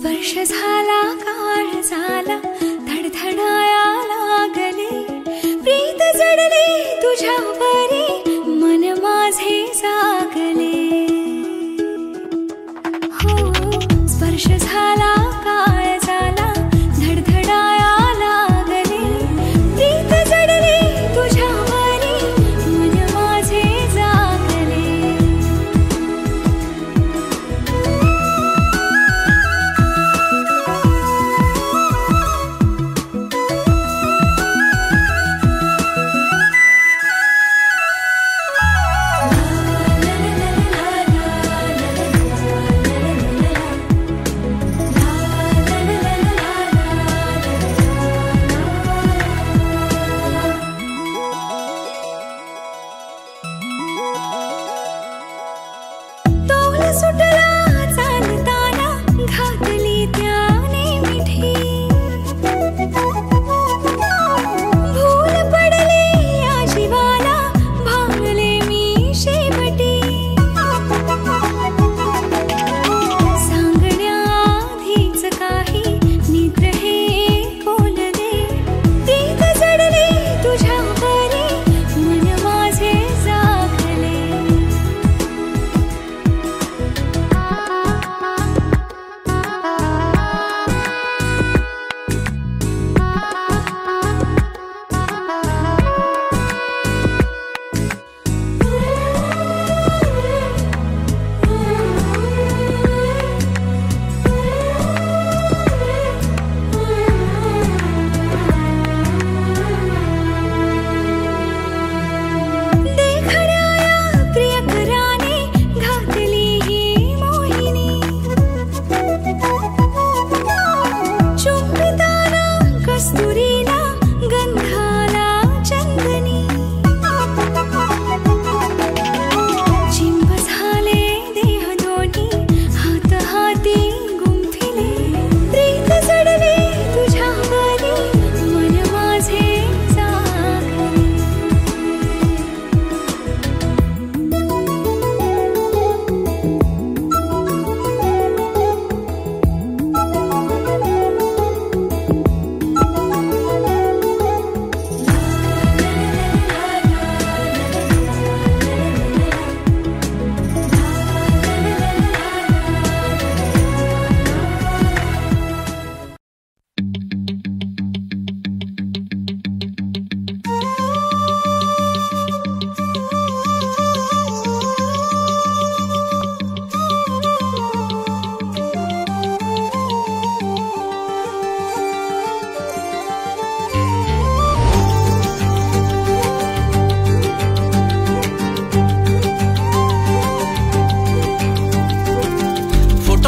स्पर्श झाला काळ झाला धडधडाया लागले प्रीत जडले तुझ्यावरी मन माझे जागले हो स्पर्श झाला काळ झाला धडधडाया लागले प्रीत जडले तुझ्यावरी मन माझे जागले सुटला चालताना घातली त्याने मिठी भूल पडले या जीवाला भांगले मी शेवटी सांगण्याआधीच काही निद्र हे बोलले प्रीत जडले तुझ्यावरी मन माझे जागले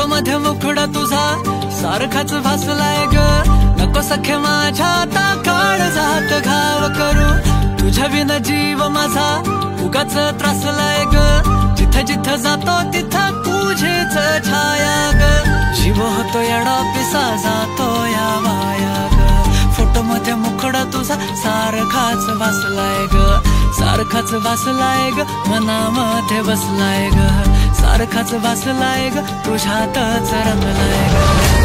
मध्ये मुखडा तुझा सारखाच भासलाय ग नको सखे माझ्या आता काळ जात घाव करू तुझ्या विना जीव माझा उगाच त्रासलाय ग जिथं जिथं जातो तिथं तुझेच छाया ग जीव होतो येडा पिसा जातो या माया ग फोटो मध्ये मुखडा तुझा सारखाच भासलाय ग सारखाच भासलाय ग मनामध्ये बसलाय ग सारखाच वासलाय ग तुझ्यातच रंगलाय ग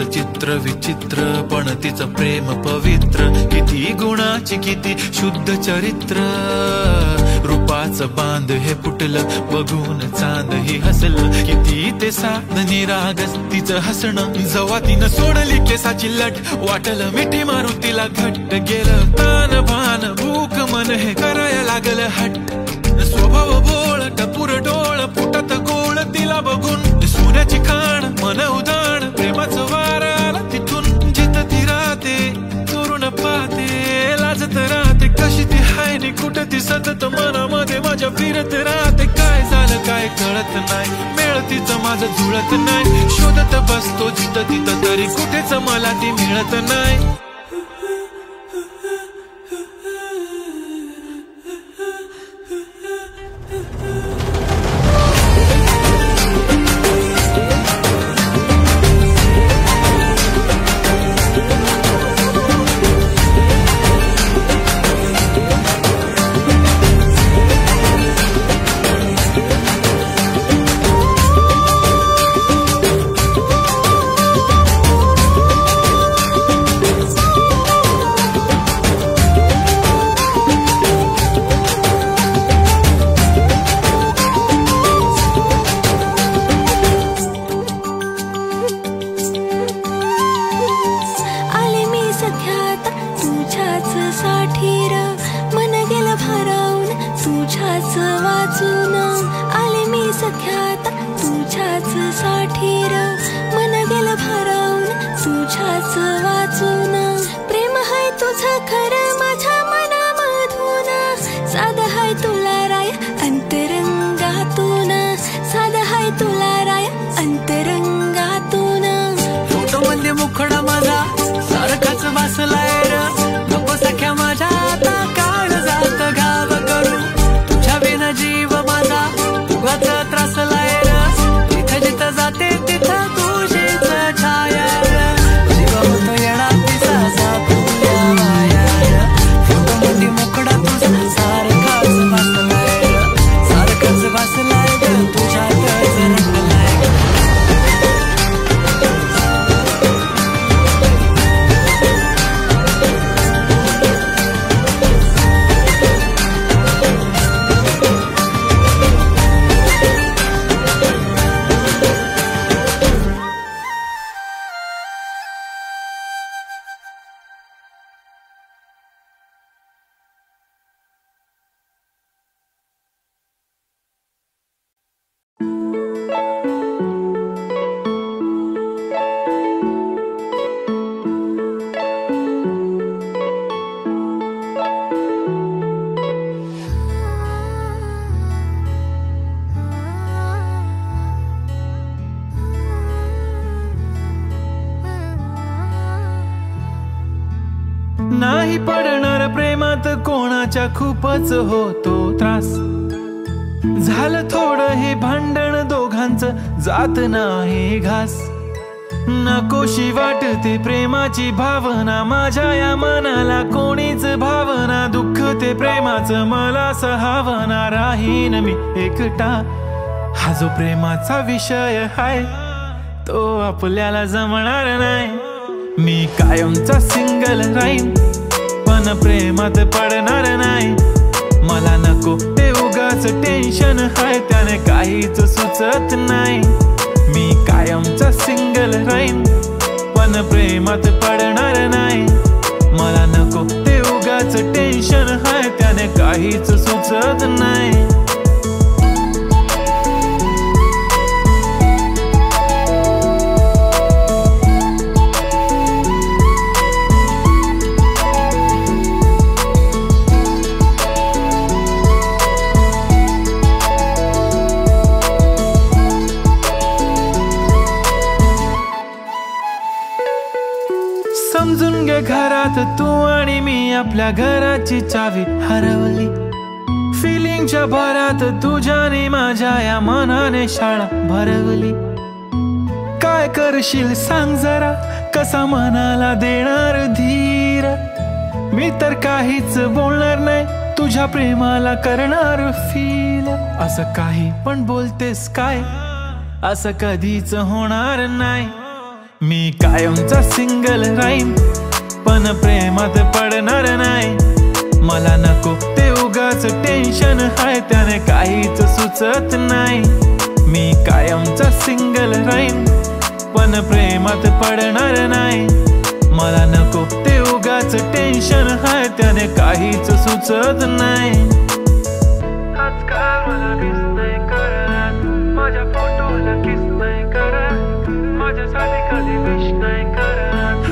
चित्र विचित्र पण तिचं प्रेम पवित्र किती गुणाची किती शुद्ध चरित्र रूपाचं बांध हे फुटलं बघून चांद ही हसलं किती ते साध निरागस तिचं हसणं जवा तिनं सोडली केसाची लट वाटलं मिठी मारून तिला घट्ट गेलं तान भान भूक मन हे करायला लागलं हट स्वभाव बोळ टपूर डोळ फुटत गोळ तिला बघून सोन्याची खाण मन उदाण प्रेमाचं वार आला तिथून जिथं ती राहते चोरून पाहते लाजत राहते कशी ती हाय नि कुठं ती सतत मनामध्ये माझ्या फिरत राहते काय झालं काय कळत नाही मेळ तिचं माझं जुळत नाही शोधत बसतो जिथं तिथं तरी कुठेच मला ती मिळत नाही सख्यात तुझ्याच साठीर मन गेलं भारावून तुझ्याच वाचून प्रेम हाय तुझं खरं माझ्या मनामधून साध हाय तुला राय अंतरंगातून साध हाय तुला राय अंतरंगातून फोटो मध्ये मुखडा माझा सारखाच वासलाय र नको सख्या माझ्या आता काळ जात घाव करू तुझ्या विना जीव माझा उगाच त्रासलाय र जिथं जिथं जाते तिथं तुझीच छाया र जीव होतो येणार तिचा तुझ्या माया र फोटो मध्ये मुखडा तुझा सारखाच वासलाय र सारखाच वासलाय ग तुझ्यातच रंगलाय ग नाही पडणार प्रेमात कोणाच्या खूपच होतो त्रास झालं थोडं हे भांडण दोघांचं जात नाही घास नकोशी वाटते प्रेमाची भावना माझ्या या मनाला कोणीच भावना दुःख ते प्रेमाचं मला सहावना राहीन मी एकटा हा जो प्रेमाचा विषय हाय तो आपल्याला जमणार नाही मी कायमचा सिंगल राहीन पण प्रेमात पडणार नाही मला नको ते उगाच टेन्शन हाय त्याने काहीच सुचत नाही मी कायमचा सिंगल राहीन पण प्रेमात पडणार नाही मला नको ते उगाच टेन्शन हाय त्याने काहीच सुचत नाही समजून घे घरात तू आणि मी आपल्या घराची चावी हरवली फिलिंगच्या भरात तुझ्याने माझ्या या मनाने शाळा भरवली काय करशील सांग जरा कसा मनाला देणार धीर मी तर काहीच बोलणार नाही तुझ्या प्रेमाला करणार फील असं काही पण बोलतेस काय असं कधीच होणार नाही मी कायमचा सिंगल राहीन पण प्रेमात पडणार नाही मला नको ते उगाच टेन्शन हाय त्याने काहीच सुचत नाही मी कायमचा सिंगल राहीन पण प्रेमात पडणार नाही मला नको ते उगाच टेन्शन हाय त्याने काहीच सुचत नाही आजकाल मला मिस नाही करत माझ्या फोटोला किस नाही करत माझ्यासाठी कधी विश नाही करत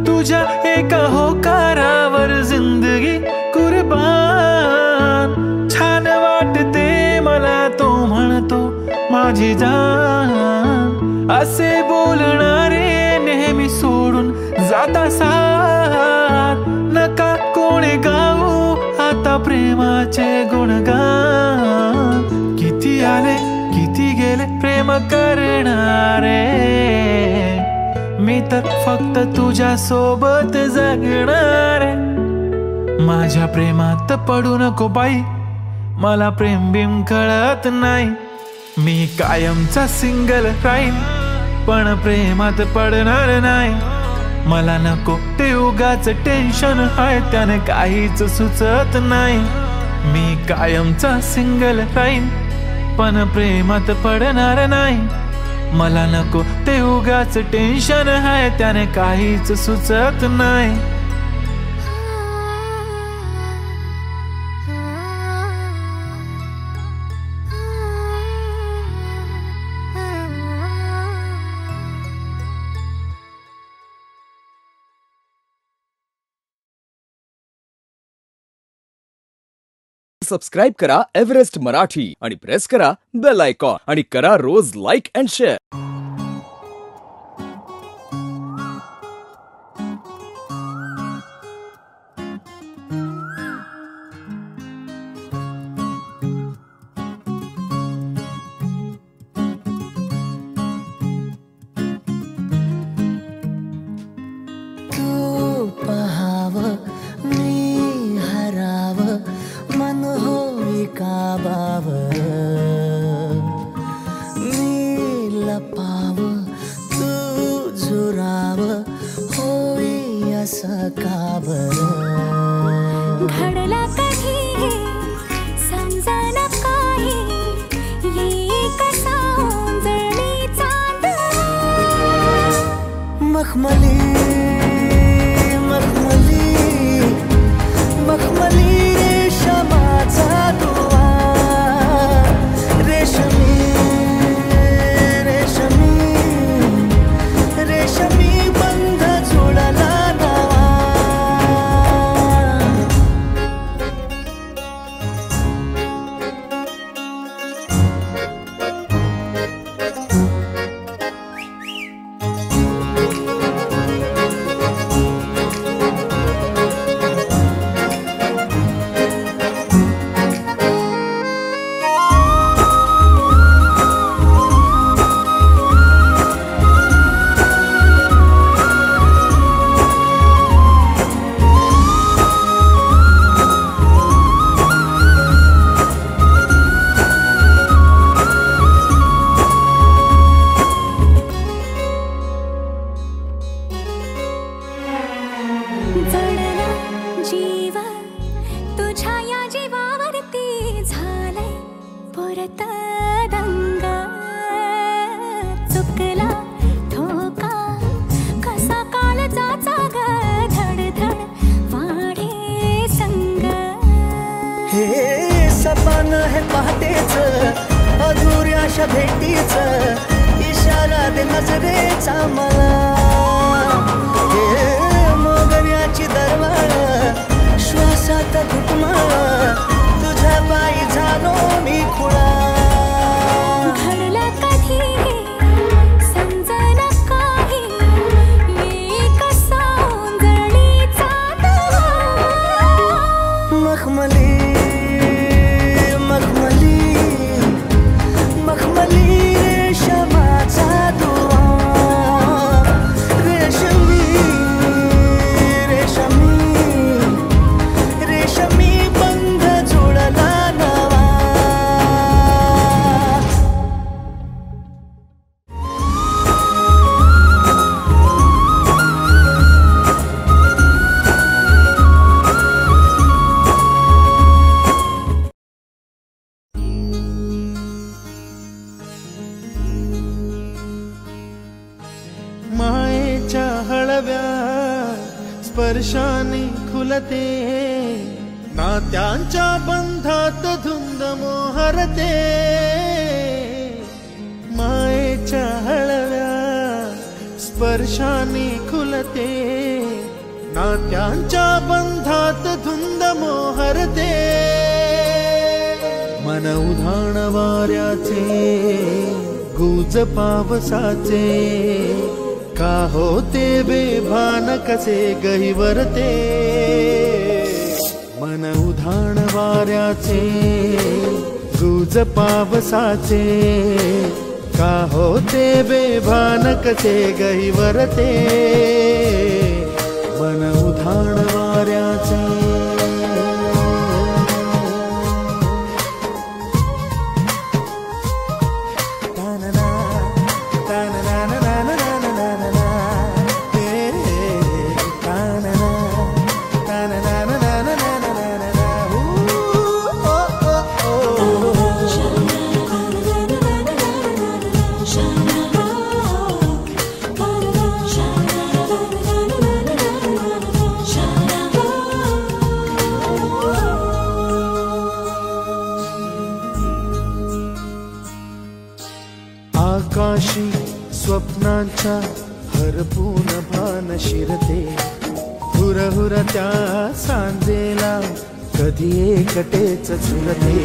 तुझ्या एका होकारावर जिंदगी कुर्बान छान वाटते मला तो म्हणतो माझी जान असे बोलणारे नेहमी सोडून जाता साथ नका कोणी गाऊ आता प्रेमाचे गुणगान किती आले किती गेले प्रेम करणारे मी तर फक्त तुझ्या सोबत जगणारे माझ्या प्रेमात पडू नको बाई मला प्रेम बिम कळत नाही मी कायमचा सिंगल राहीन पण प्रेमात पडणार नाही मला नको ते उगाच टेन्शन हाय त्याने काहीच सुचत नाही मी कायमचा सिंगल राहीन पण प्रेमात पडणार नाही मला नको ते उगाच टेन्शन हाय त्याने काहीच सुचत नाही सबस्क्राईब करा एव्हरेस्ट मराठी आणि प्रेस करा बेल आयकॉन आणि करा रोज लाईक अँड शेअर. घडला कधी समजना काही ये कसा ओंजळी चांद मखमली मखमली मखमली रेशमाचा दुवा रेशमी रेशमी रेशमी बंध जोडला सपन है पहाटेच अधुऱ्याशा भेटीच इशारा दे नजरेचा मला मोगऱ्याची दरवाळ श्वासात घुटमाळ तुझ्या पायी झालो मी खुळा घडला कधी समजना काही ये कसा ओंजळीचा दुवा मखमली मायेच्या हळव्या स्पर्शाने खुलते नात्यांच्या बंधात धुंद मोहरते मायेच्या हळव्या स्पर्शाने खुलते नात्यांच्या बंधात धुंद मोहरते मन उधाण वाऱ्याचे गुज पावसाचे का होते बेभान कसे गहिवरते मन उधाण वाऱ्याचे गुज पावसाचे का होते बेभान कसे गहिवरते मन उधाण वाऱ्याचे आकाशी स्वप्नांच्या हरपून भान शिरते हुरहुर त्या सांजेला कधी एकटेच झुलते,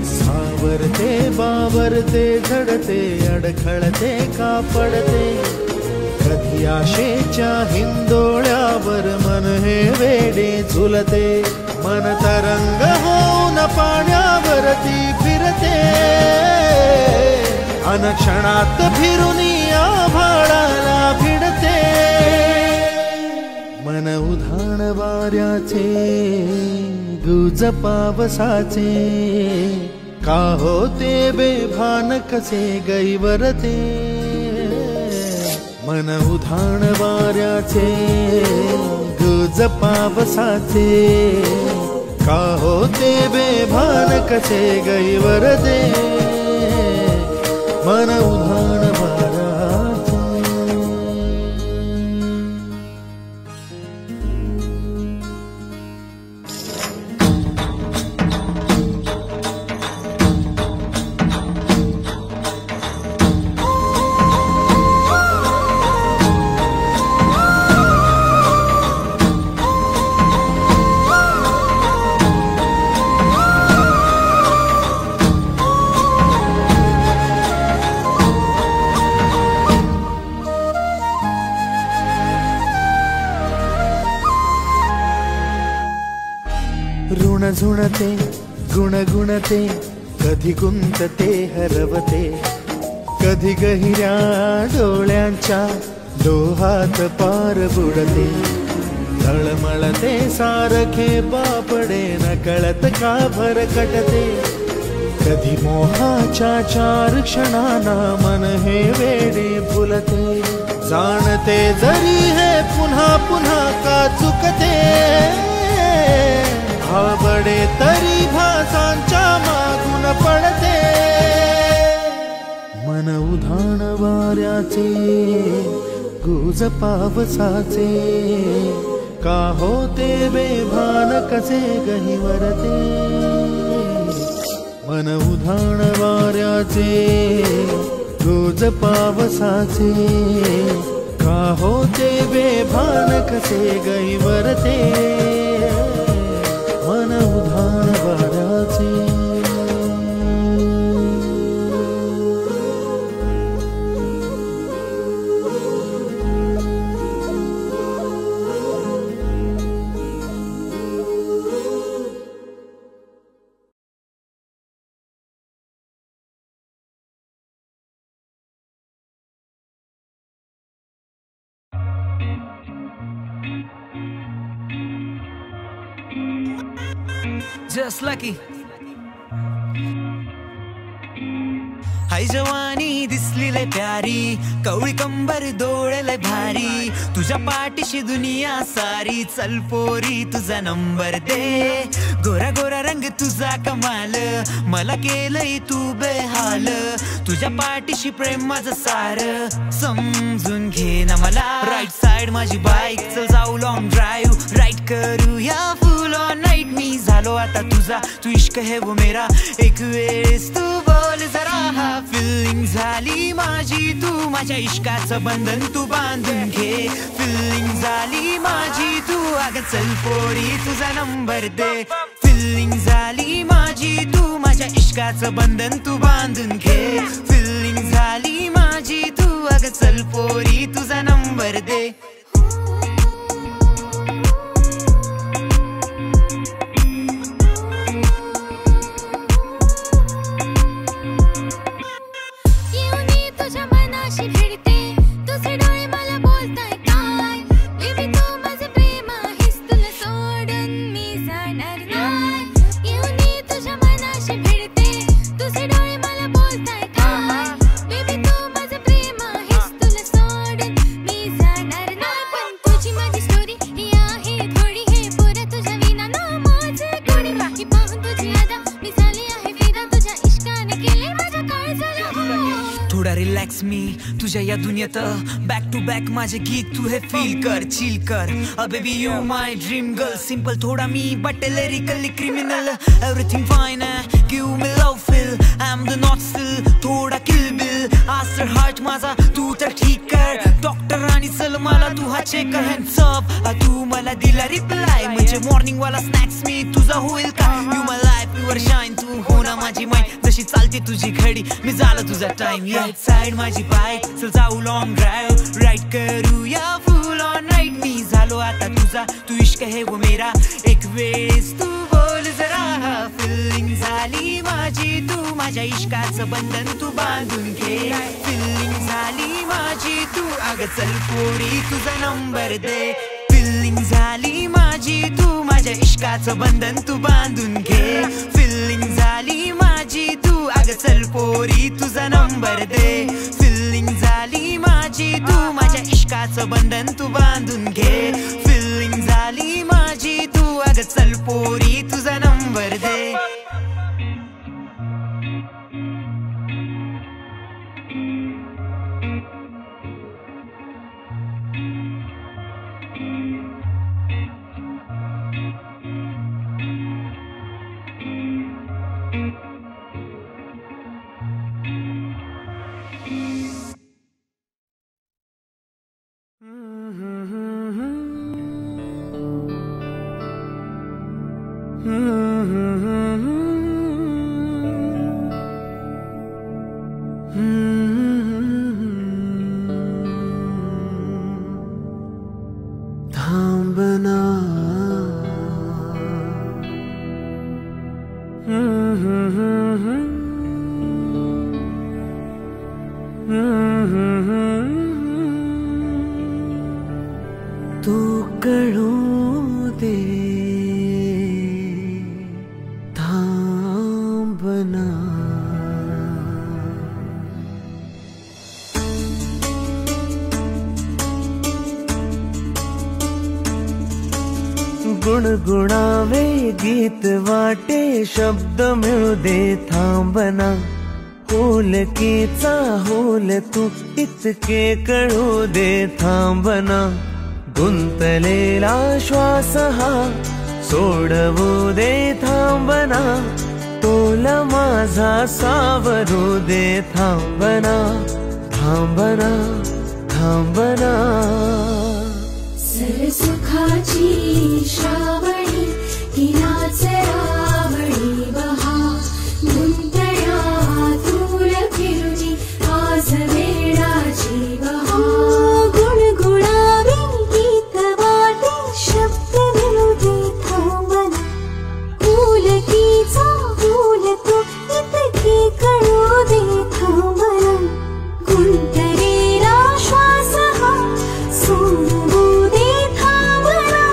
सावरते बावरते झडते, अडखळते का पडते, कधी आशेच्या हिंदोळ्यावर मन हे वेडे झुलते, मन तरंग होऊन पाण्यावरती फिरते, अनक्षणात फिरून आभाळाला भिडते, मन उधाण वाऱ्याचे गुज पावसाचे, का होते बेभान कसे गैवरते, मन उधाण वाऱ्याचे गुज पावसाचे, का होते बेभान कसे गैवरते, मन उधाण वाऱ्याचे. ऋण झुणते गुणगुणते, कधी गुंतते हरवते, कधी गहिऱ्या डोळ्यांच्या डोहात पार बुडते, तळमळते सारखे बापडे नकळत का भरकटते, कधी मोहाच्या चार क्षणांना मन हे वेडे फुलते, जाणते जरी हे पुन्हा पुन्हा का चुकते, आवडे तरी भासांच्या मागून पडते, मन उधाण वाऱ्याचे गुज पावसाचे, का होते बेभान कसे गहिवरते, मन उधाण वाऱ्याचे गुज पावसाचे, का होते बेभान कसे गहिवरते, मन उधाण वाऱ्याचे. Just lucky. हाय जवानी दिसली लय प्यारी, कवळी कंबर डोळ्याला भारी, तुझ्या पाठीशी दुनिया सारी, चल पोरी तुझा नंबर दे, गोरा गोरा रंग तुझा कमाल, मला केलंय तू बेहाल, तुझ्या पाठीशी प्रेम माझं सार, समजून घे ना मला, राईट साइड माझी बाईक, चल जाऊ लॉंग ड्राईव्ह, राईट करूया फुल ऑन नाईट, मी झालो आता तुझा, तू इश्क है वो मेरा, एक वेळेस तू बोल जरा, हा फिलिंग झाली माझी, तू माझ्या इश्काचं बंधन तू बांधून घे, फिलिंग झाली माझी, तू अगं चल पोरी तुझा नंबर दे, फिलिंग झाली माझी, तू माझ्या इश्काचं बंधन तू बांधून घे, फिलिंग झाली माझी, तू अगं चल पोरी तुझा नंबर दे. रिलॅक्स मी तुझ्या या दुनियेत बॅक टू बॅक माझे गीत तू हे फील कर चिल कर baby you my dream girl simple थोड़ा मी but lyrically criminal everything fine give me love feel I am the not still थोड़ा किल बिल आस्टर हार्ट माझा तू तर ठीक कर डॉक्टर आणि चल मला तू हा चेक कर हँड्स अप तू मला दिला रिप्लाय म्हणजे म्हणजे मॉर्निंग वाला स्नॅक्स मी तुझा होईल का you my life your shine तू हो ना माझी माईन जशी चालते तुझी घडी मी झालं तुझा टाइम राईट साइड माझी बाईक चल जाऊ लॉंग ड्राईव्ह राईड करूया फुल ऑन राईट मी झालो आता तुझा तू इश्क है वो मेरा एक वेळेस तू बोल जरा फिलिंग झाली माझी तू माझ्या इश्काचं बंधन तू बांधून घे फिलिंग झाली माझी तू अगं चल पोरी तुझा नंबर दे फिलिंग झाली माझी तू माझ्या इश्काचं बंधन तू बांधून घे फिलिंग झाली माझी तू अगं चल पोरी तुझा नंबर दे फिलिंग झाली माझी तू माझ्या इश्काचं बंधन तू बांधून घे फिलिंग झाली माझी तू अगं चल पोरी तुझा नंबर दे थांबना तू कळू दे थांबना गुणगुणावे गीत वाटे शब्द मिळू दे थांबना होलकीचा होल तू इतके कळू दे थांबना गुंतलेला श्वास हा सोडवू दे थांबना तोल माझा सावरू दे थांबना थांबना थांबना सरसुखाची श्रावणी हिनाच रावणी बहा गुंतळ्या दूर फिरुनी आज वेळाची बहा गुणगुणावे गीत वाटे शब्द मिळू दे थांबना फुलकीचा फुल तू इतके कळू दे थांबना गुंतलेला श्वास हा सोडवू दे थांबना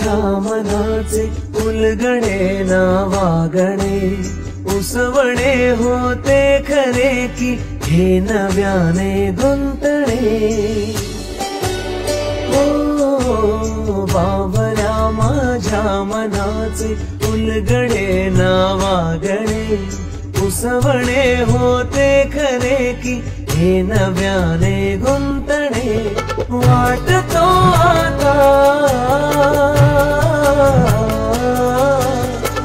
माझ्या मनाचे उलगडे ना वागणे उसवणे होते खरे की हे नव्याने गुंतणे ओ बावल्या माझ्या मनाचे उलगडे ना वागणे उसवणे होते खरे की हे नव्याने गुंतणे वाटतो आता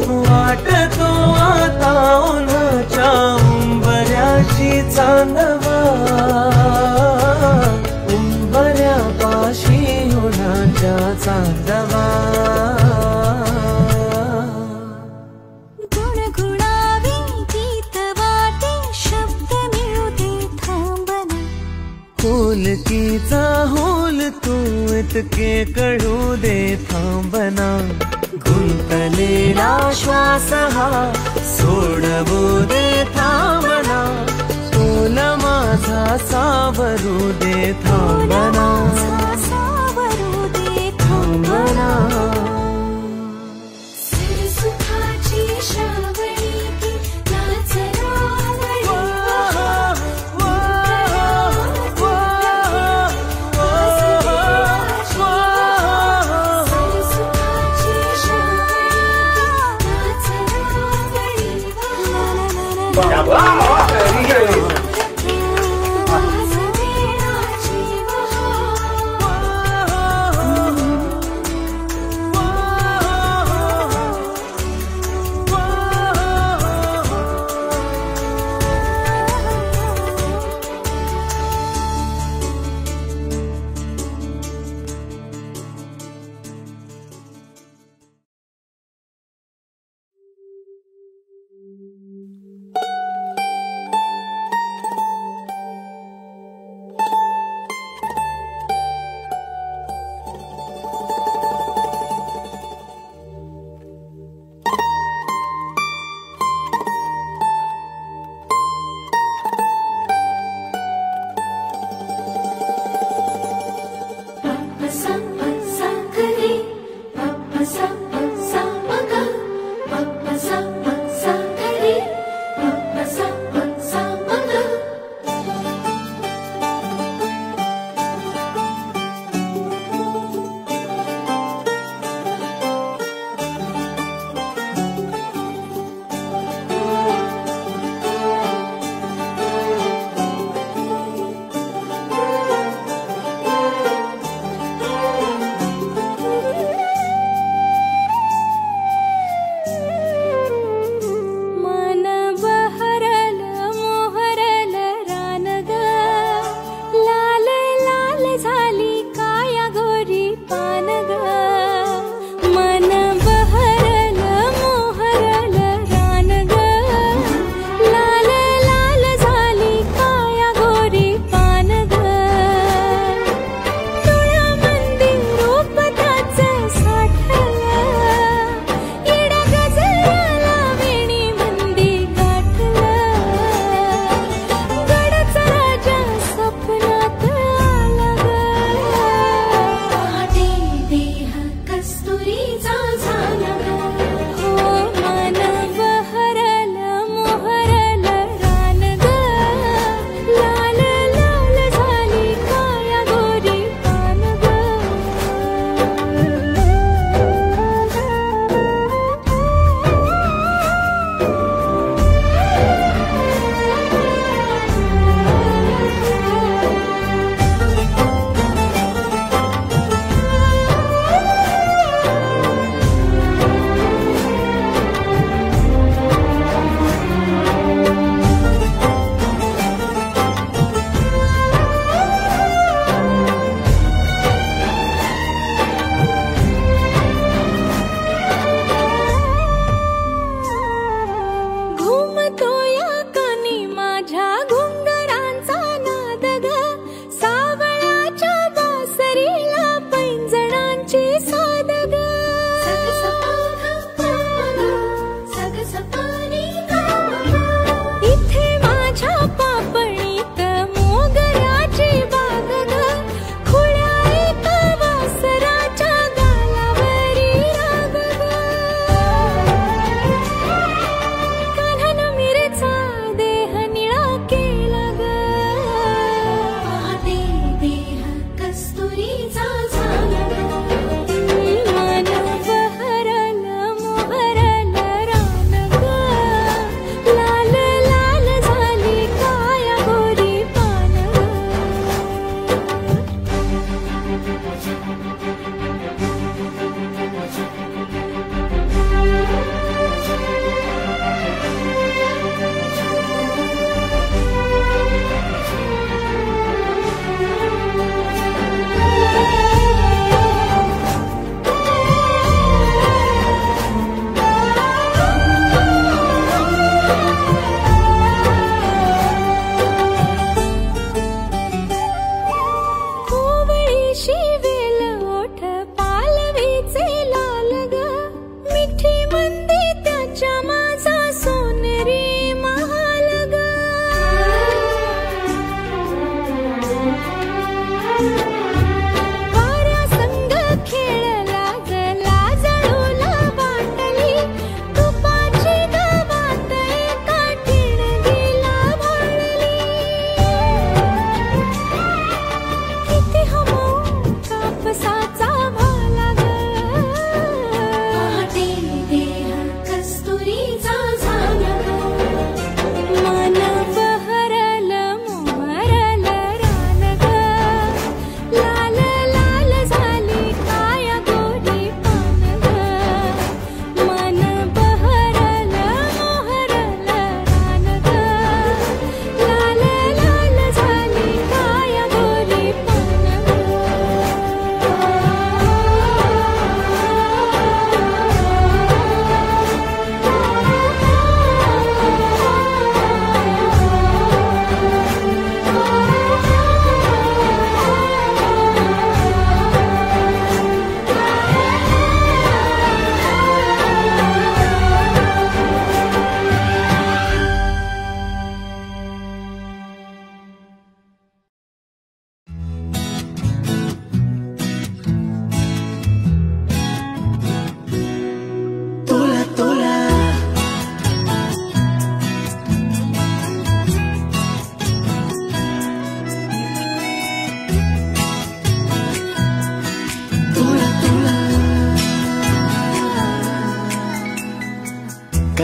वाटतो आता उन्हाच्या उंबऱ्याची चांदवा उंबऱ्यापाशी उन्हाच्या चांदवा होलकीचा होल तू इतके कळू दे थांबना गुंतलेला श्वास हा सोडवू दे थांबना तोल माझा सावरू दे थांबना थांबना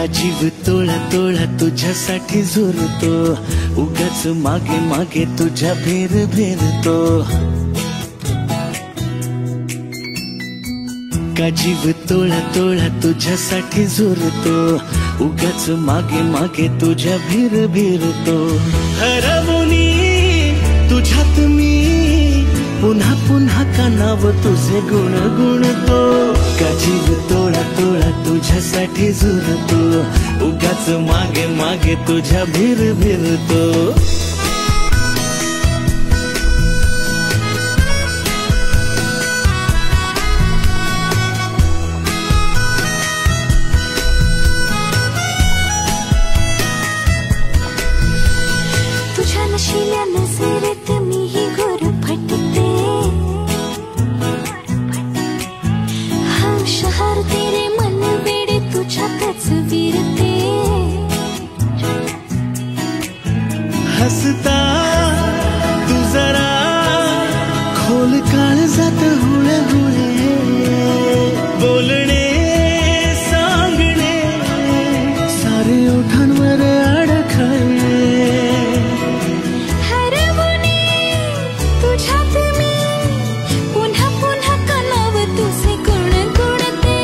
का जीव तोळा तोळा तुझ्यासाठी झुरतो, उगाच मागे मागे तुझ्या भेर भेरतो. का जीव तोळा तोळा तुझ्यासाठी झुरतो, उगाच मागे मागे तुझ्या भेर भेरतो. हरवूनी तुझ्यात मी पुन्हा पुन्हा का नाव तुझे गुण गुणतो. का जीव तोळा तोळा तुझ्यासाठी झुरतो, उगाच मागे मागे तुझ्या भेर भेरतो. तुझ्या नशिल्या नजरेत मीही घोर फटते. हा शहर तेरे मन वेडे तुझ्यातच विरते. हसता तू जरा खोल काळजात हुळे हुळे, बोलणे सांगणे सारे ओठांवर अडखळे. हरवूनी तुझ्यात मी पुन्हा पुन्हा का नाव तुझे गुण गुणते.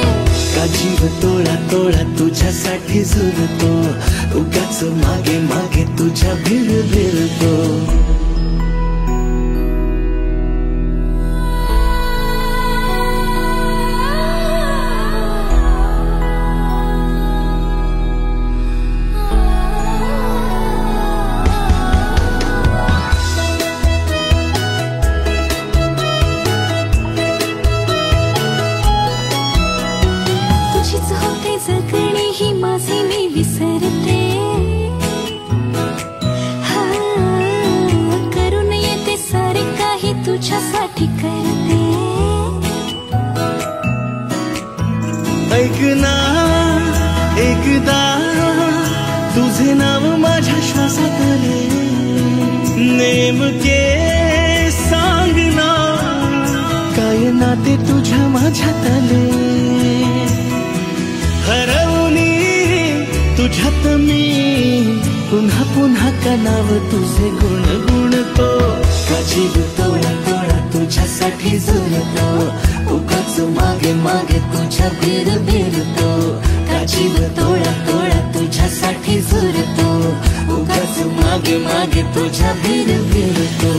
का जीव तोळा तोळा तुझ्यासाठी झुरतो, उगाच मागे मागे तुझ्या भेर भेरतो. तुझीच होते जगणे ही माझे मी विसरते. हा करून येते सारे काही तुझ्यासाठी करते. ऐक ना एकदा तुझे नाव माझ्या श्वासात आले, नेमके सांग ना काय नाते तुझ्या माझ्यात आले. हरवूनी तुझ्यात मी पुन्हा पुन्हा का नाव तुझे गुण गुणतो. का जीव तोळा तोळा तुझ्यासाठी झुरतो, उगाच मागे मागे तुझ्या भेर भेरतो. का जीव तोळा तोळा तुझ्यासाठी झुरतो, उगाच मागे मागे तुझ्या भेर भेरतो.